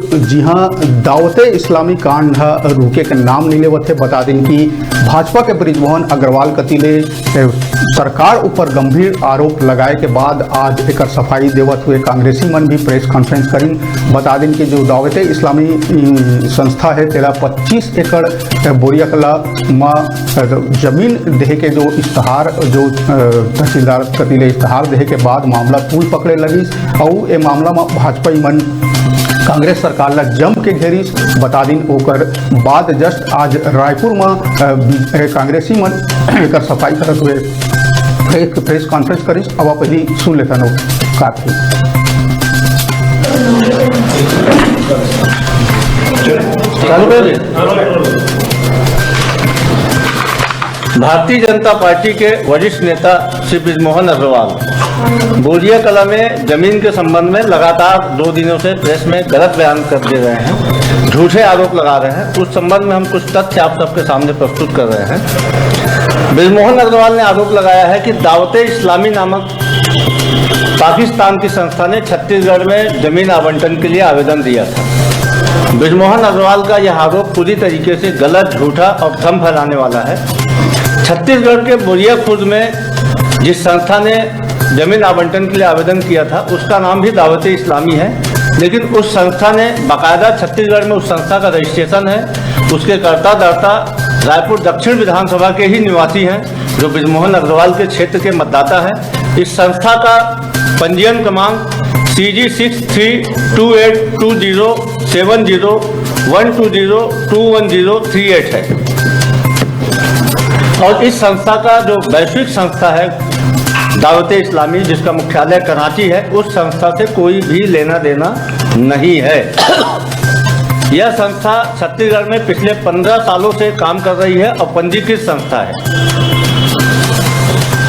जी हाँ, दावते इस्लामी कांड रुके के नाम नहीं लेवत है। बता दें कि भाजपा के बृजमोहन अग्रवाल कतिले सरकार ऊपर गंभीर आरोप लगाए के बाद आज एक सफाई देवत हुए कांग्रेसी मन भी प्रेस कॉन्फ्रेंस करी। बता दें कि जो दावते इस्लामी संस्था है तेरा 25 एकड़ बोरियाकला में जमीन देहे के जो इश्तहार जो तहसीलदार कतिले इश्तहार देहे के बाद मामला तूल पकड़े लगी और ये मामला में भाजपा मन कांग्रेस सरकार ला जम के घेरिस। बता दिन ओकर बाद जस्ट आज रायपुर में कांग्रेसी मन एक सफाई करत हुए एक प्रेस कॉन्फ्रेंस करिस। अब आप पहले सुन लेता नो का थी। भारतीय जनता पार्टी के वरिष्ठ नेता श्री बृजमोहन अग्रवाल बोरिया कला में जमीन के संबंध में लगातार 2 दिनों से प्रेस में गलत बयान कर दे रहे हैं, झूठे आरोप लगा रहे हैं। उस संबंध में हम कुछ तथ्य आप सबके सामने प्रस्तुत कर रहे हैं। बृजमोहन अग्रवाल ने आरोप लगाया है कि दावते इस्लामी नामक पाकिस्तान की संस्था ने छत्तीसगढ़ में जमीन आवंटन के लिए आवेदन दिया था। बृजमोहन अग्रवाल का यह आरोप पूरी तरीके से गलत, झूठा और भ्रम फैलाने वाला है। छत्तीसगढ़ के बोरिया खुर्द में जिस संस्था ने जमीन आवंटन के लिए आवेदन किया था उसका नाम भी दावते इस्लामी है, लेकिन उस संस्था ने बाकायदा छत्तीसगढ़ में उस संस्था का रजिस्ट्रेशन है। उसके कर्ता धर्ता रायपुर दक्षिण विधानसभा के ही निवासी हैं जो बृजमोहन अग्रवाल के क्षेत्र के मतदाता हैं। इस संस्था का पंजीयन क्रमांक CG62207012021038 है और इस संस्था का जो वैश्विक संस्था है दावते इस्लामी जिसका मुख्यालय कराची है, उस संस्था से कोई भी लेना देना नहीं है। यह संस्था छत्तीसगढ़ में पिछले 15 सालों से काम कर रही है और पंजीकृत संस्था है।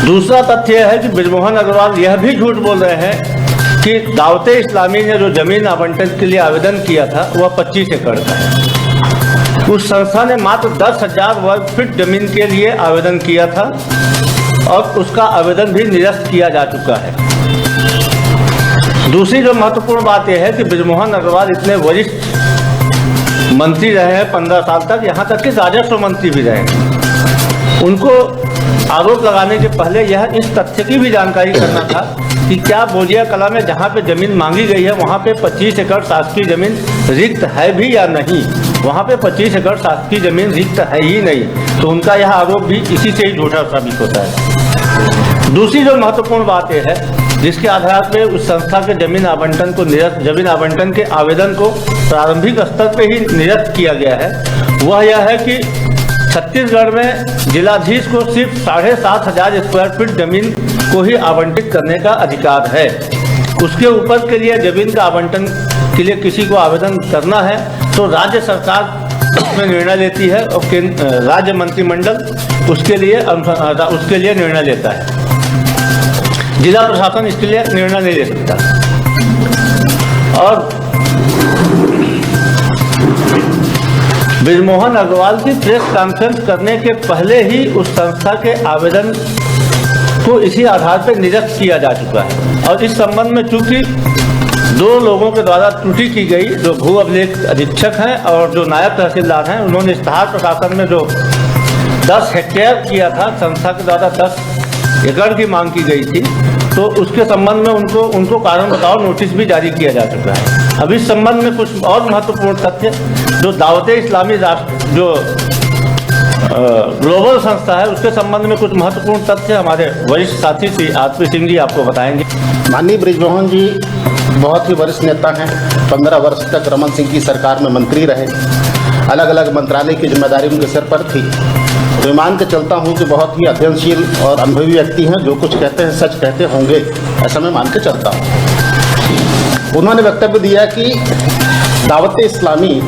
दूसरा तथ्य यह है कि बृजमोहन अग्रवाल यह भी झूठ बोल रहे हैं कि दावते इस्लामी ने जो जमीन आवंटन के लिए आवेदन किया था वह 25 एकड़ का है। उस संस्था ने मात्र 10,000 वर्ग फीट जमीन के लिए आवेदन किया था और उसका आवेदन भी निरस्त किया जा चुका है। दूसरी जो महत्वपूर्ण बात यह है कि बृजमोहन अग्रवाल इतने वरिष्ठ मंत्री रहे हैं 15 साल तक, यहाँ तक कि राजस्व मंत्री भी रहे। उनको आरोप लगाने के पहले यह इस तथ्य की भी जानकारी करना था कि क्या बोरिया कला में जहाँ पे जमीन मांगी गई है वहाँ पे 25 एकड़ शासकीय जमीन रिक्त है भी या नहीं। वहाँ पे 25 एकड़ शासकीय जमीन रिक्त है ही नहीं, तो उनका यह आरोप भी इसी से ही झूठा साबित होता है। दूसरी जो महत्वपूर्ण बात यह है जिसके आधार पर उस संस्था के जमीन आवंटन के आवेदन को प्रारंभिक स्तर पर ही निरस्त किया गया है, वह यह है कि छत्तीसगढ़ में जिलाधीश को सिर्फ 7,500 स्क्वायर फीट जमीन को ही आवंटित करने का अधिकार है। उसके ऊपर के लिए जमीन का आवंटन के लिए किसी को आवेदन करना है तो राज्य सरकार उसमें निर्णय लेती है और राज्य मंत्रिमंडल उसके लिए निर्णय लेता है। जिला प्रशासन इसके लिए निर्णय नहीं ले सकता। और बृजमोहन अग्रवाल की प्रेस कॉन्फ्रेंस करने के पहले ही उस संस्था के आवेदन को इसी आधार पर निरस्त किया जा चुका है। और इस संबंध में चूंकि 2 लोगों के द्वारा त्रुटि की गई, जो भू अभिलेख अधीक्षक हैं और जो नायब तहसीलदार हैं, उन्होंने इश्तहार प्रकाशन में जो 10 हेक्टेयर किया था, संस्था के द्वारा 10 एकड़ की मांग की गई थी, तो उसके संबंध में उनको कारण बताओ नोटिस भी जारी किया जा चुका है। अब इस संबंध में कुछ और महत्वपूर्ण तथ्य जो दावते इस्लामी जो ग्लोबल संस्था है उसके संबंध में कुछ महत्वपूर्ण तथ्य हमारे वरिष्ठ साथी श्री आरपी सिंह जी आपको बताएंगे। माननीय बृजमोहन जी बहुत ही वरिष्ठ नेता हैं। 15 वर्ष तक रमन सिंह की सरकार में मंत्री रहे, अलग अलग मंत्रालय की जिम्मेदारी उनके सिर पर थी। तो मान के चलता हूँ कि बहुत ही अध्ययनशील और अनुभवी व्यक्ति हैं, जो कुछ कहते हैं सच कहते होंगे, ऐसा मैं मान के चलता हूँ। उन्होंने वक्तव्य दिया कि दावते इस्लामी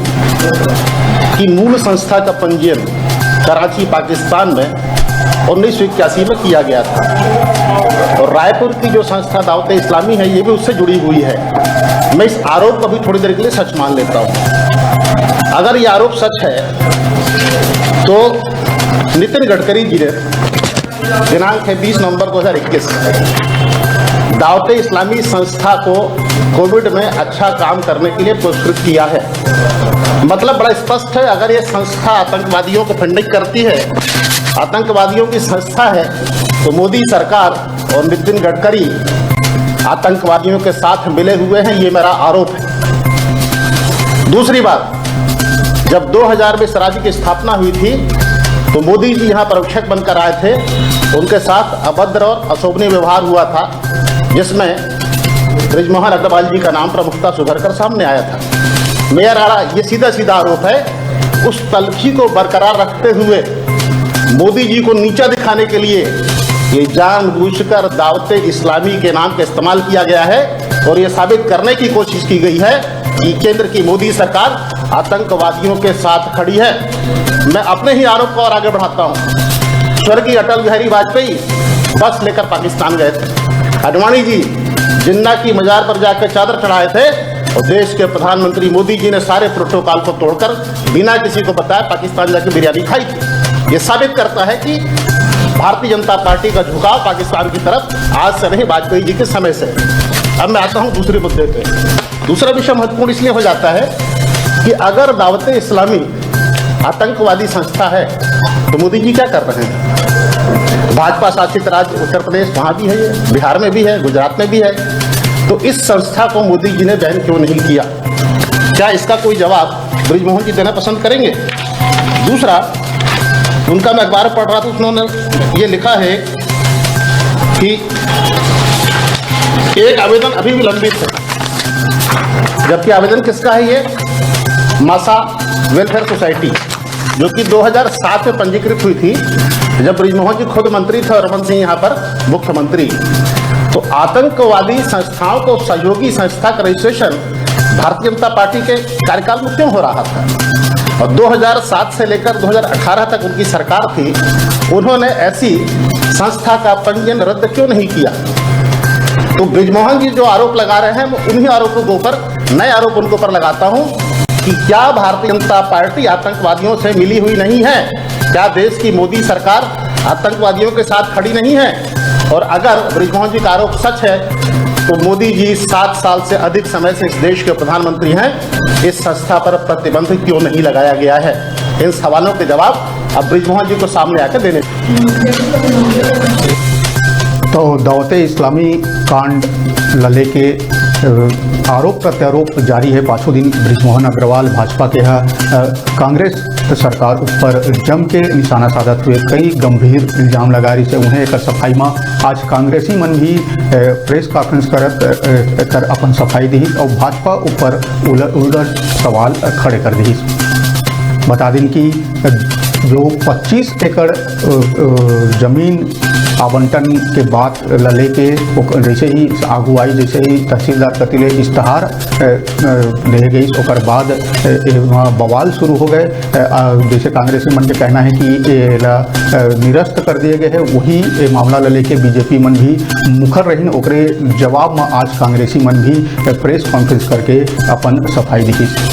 की मूल संस्था का पंजीयन कराची पाकिस्तान में 1981 में किया गया था और रायपुर की जो संस्था दावते इस्लामी है ये भी उससे जुड़ी हुई है। मैं इस आरोप को भी थोड़ी देर के लिए सच मान लेता हूँ। अगर ये आरोप सच है तो नितिन गडकरी जी ने दिनांक है 20 नवंबर 2021 दावते इस्लामी संस्था को कोविड में अच्छा काम करने के लिए पुरस्कृत किया है। मतलब बड़ा स्पष्ट है, अगर ये संस्था आतंकवादियों को फंडिंग करती है, आतंकवादियों की संस्था है, तो मोदी सरकार और नितिन गडकरी आतंकवादियों के साथ मिले हुए हैं, ये मेरा आरोप है। दूसरी बात, जब 2000 में स्वराज की स्थापना हुई थी तो मोदी जी यहाँ पर्यवेक्षक बनकर आए थे, उनके साथ अभद्र और अशोभनीय व्यवहार हुआ था, जिसमें बृजमोहन अग्रवाल जी का नाम प्रमुखता से उभर कर सामने आया था। मेरा ये सीधा सीधा आरोप है, उस तलखी को बरकरार रखते हुए मोदी जी को नीचा दिखाने के लिए ये जानबूझकर दावते इस्लामी के नाम का इस्तेमाल किया गया है और ये साबित करने की कोशिश की गई है कि केंद्र की मोदी सरकार आतंकवादियों के साथ खड़ी है। मैं अपने ही आरोप को और आगे बढ़ाता हूँ। स्वर्गीय अटल बिहारी वाजपेयी बस लेकर पाकिस्तान गए थे। आडवाणी जी जिन्ना की मजार पर जाकर चादर चढ़ाए थे और देश के प्रधानमंत्री मोदी जी ने सारे प्रोटोकॉल को तोड़कर बिना किसी को बताए पाकिस्तान जाकर बिरयानी खाई थी। ये साबित करता है कि भारतीय जनता पार्टी का झुकाव पाकिस्तान की तरफ आज से नहीं, वाजपेयी जी के समय से। अब मैं आता हूँ दूसरे मुद्दे पे। दूसरा विषय महत्वपूर्ण इसलिए हो जाता है कि अगर दावते इस्लामी आतंकवादी संस्था है तो मोदी जी क्या कर रहे हैं? भाजपा शासित राज्य उत्तर प्रदेश, वहाँ भी है, ये बिहार में भी है, गुजरात में भी है, तो इस संस्था को मोदी जी ने बैन क्यों नहीं किया? क्या इसका कोई जवाब बृजमोहन जी देना पसंद करेंगे? दूसरा, उनका मैं अखबार पढ़ रहा था, उन्होंने ये लिखा है कि एक आवेदन अभी भी लंबित है, जबकि आवेदन किसका है? ये मासा वेलफेयर सोसाइटी, जो कि 2007 में पंजीकृत हुई थी, जब बृजमोहन जी खुद मंत्री थे और रमन सिंह यहाँ पर मुख्यमंत्री। तो आतंकवादी संस्थाओं को सहयोगी संस्था का रजिस्ट्रेशन भारतीय जनता पार्टी के कार्यकाल में क्यों हो रहा था? और 2007 से लेकर 2018 तक उनकी सरकार थी, उन्होंने ऐसी संस्था का पंजीयन रद्द क्यों नहीं किया? तो बृजमोहन जी जो आरोप लगा रहे हैं, उन्हीं आरोपों के ऊपर नए आरोप उनके ऊपर लगाता हूं कि क्या भारतीय जनता पार्टी आतंकवादियों से मिली हुई नहीं है? क्या देश की मोदी सरकार आतंकवादियों के साथ खड़ी नहीं है? और अगर बृजमोहन जी का आरोप सच है तो मोदी जी 7 साल से अधिक समय से इस देश के प्रधानमंत्री हैं, इस संस्था पर प्रतिबंध क्यों नहीं लगाया गया है? इन सवालों के जवाब अब बृजमोहन जी को सामने आकर देने। तो दावते इस्लामी कांड लले के आरोप प्रत्यारोप जारी है। पांचों दिन बृजमोहन अग्रवाल भाजपा के कांग्रेस सरकार ऊपर जम के निशाना साधत हुए कई गंभीर इल्जाम लगा रही से उन्हें एक सफाई में आज कांग्रेसी मन भी प्रेस कॉन्फ्रेंस कर अपन सफाई दी और भाजपा ऊपर उलट सवाल खड़े कर दी। बता दें कि जो 25 एकड़ जमीन आवंटन के बाद लले के जैसे ही आगू आई, जैसे ही तहसीलदार कतिले इश्तहार दे गई, उसके बाद बवाल शुरू हो गए। जैसे कांग्रेसी मन के कहना है कि ये निरस्त कर दिए गए हैं, वही मामला लले के बीजेपी मन भी मुखर रही। ओकरे जवाब में आज कांग्रेसी मन भी प्रेस कॉन्फ्रेंस करके अपन सफाई दी।